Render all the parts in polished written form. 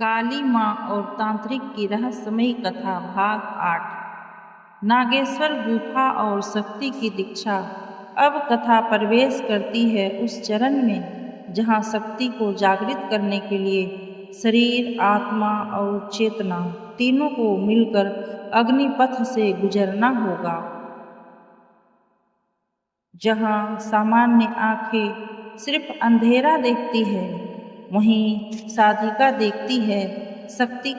काली माँ और तांत्रिक की रहस्यमयी कथा भाग 8। नागेश्वर गुफा और शक्ति की दीक्षा। अब कथा प्रवेश करती है उस चरण में जहाँ शक्ति को जागृत करने के लिए शरीर, आत्मा और चेतना तीनों को मिलकर अग्निपथ से गुजरना होगा। जहाँ सामान्य आंखें सिर्फ अंधेरा देखती है, वहीं साधिका देखती है शक्ति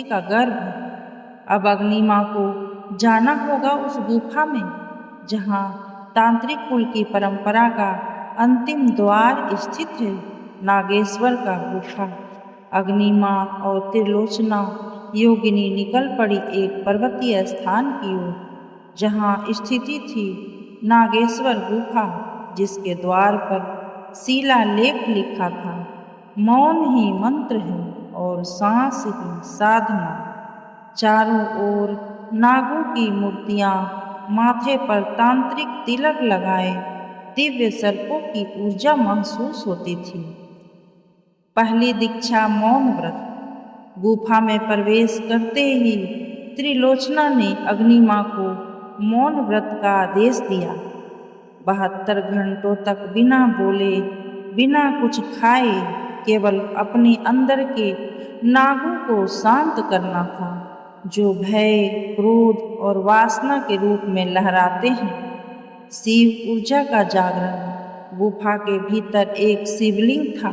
का गर्भ। अब अग्नि माँ को जाना होगा उस गुफा में जहाँ तांत्रिक कुल की परंपरा का अंतिम द्वार स्थित है, नागेश्वर का गुफा। अग्नि माँ और त्रिलोचना योगिनी निकल पड़ी एक पर्वतीय स्थान की ओर जहाँ स्थिति थी नागेश्वर गुफा, जिसके द्वार पर शिलालेख लिखा था, मौन ही मंत्र है और सांस ही साधना। चारों ओर नागों की मूर्तियां, माथे पर तांत्रिक तिलक लगाए दिव्य सर्पों की ऊर्जा महसूस होती थी। पहली दीक्षा मौन व्रत। गुफा में प्रवेश करते ही त्रिलोचना ने अग्नि माँ को मौन व्रत का आदेश दिया। 72 घंटों तक बिना बोले, बिना कुछ खाए, केवल अपने अंदर के नागों को शांत करना था, जो भय, क्रोध और वासना के रूप में लहराते हैं। शिव ऊर्जा का जागरण। गुफा के भीतर एक शिवलिंग था,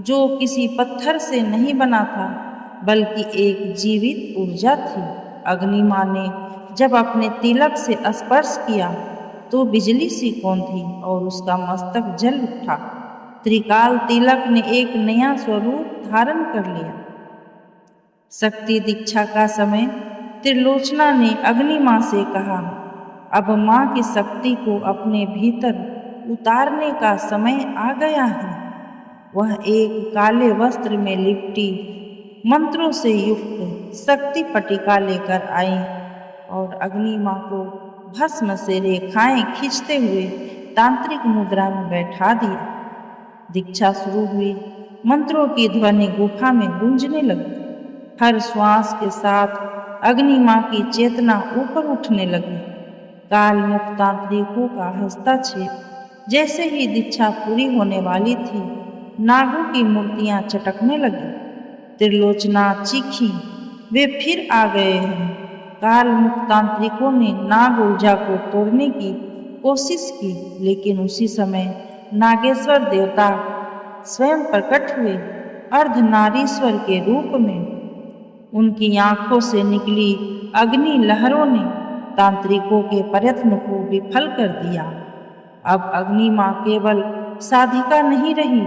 जो किसी पत्थर से नहीं बना था, बल्कि एक जीवित ऊर्जा थी। अग्नि माँ ने जब अपने तिलक से स्पर्श किया तो बिजली सी कौंधी और उसका मस्तक जल उठा। त्रिकाल तिलक ने एक नया स्वरूप धारण कर लिया। शक्ति दीक्षा का समय। त्रिलोचना ने अग्नि माँ से कहा, अब माँ की शक्ति को अपने भीतर उतारने का समय आ गया है। वह एक काले वस्त्र में लिपटी मंत्रों से युक्त शक्ति पट्टिका लेकर आई और अग्नि माँ को भस्म से रेखाएं खींचते हुए तांत्रिक मुद्रा में बैठा दिया। दीक्षा शुरू हुई। मंत्रों की ध्वनि गुफा में गूंजने लगी। हर श्वास के साथ अग्नि माँ की चेतना ऊपर उठने लगी। काल मुक्त तांत्रिकों का हस्तक्षेप। जैसे ही दीक्षा पूरी होने वाली थी, नागों की मूर्तियां चटकने लगी। त्रिलोचना चीखी, वे फिर आ गए हैं। काल मुक्त तांत्रिकों ने नाग ऊर्जा को तोड़ने की कोशिश की, लेकिन उसी समय नागेश्वर देवता स्वयं प्रकट हुए, अर्धनारीश्वर के रूप में। उनकी आंखों से निकली अग्नि लहरों ने तांत्रिकों के प्रयत्न को विफल कर दिया। अब अग्नि माँ केवल साधिका नहीं रही,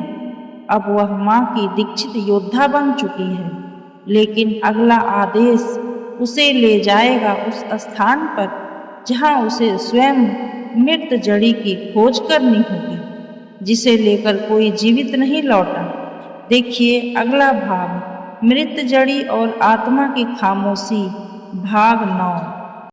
अब वह माँ की दीक्षित योद्धा बन चुकी है। लेकिन अगला आदेश उसे ले जाएगा उस स्थान पर जहाँ उसे स्वयं मृत जड़ी की खोज करनी होगी, जिसे लेकर कोई जीवित नहीं लौटा। देखिए अगला भाग, मृत जड़ी और आत्मा की खामोशी, भाग 9।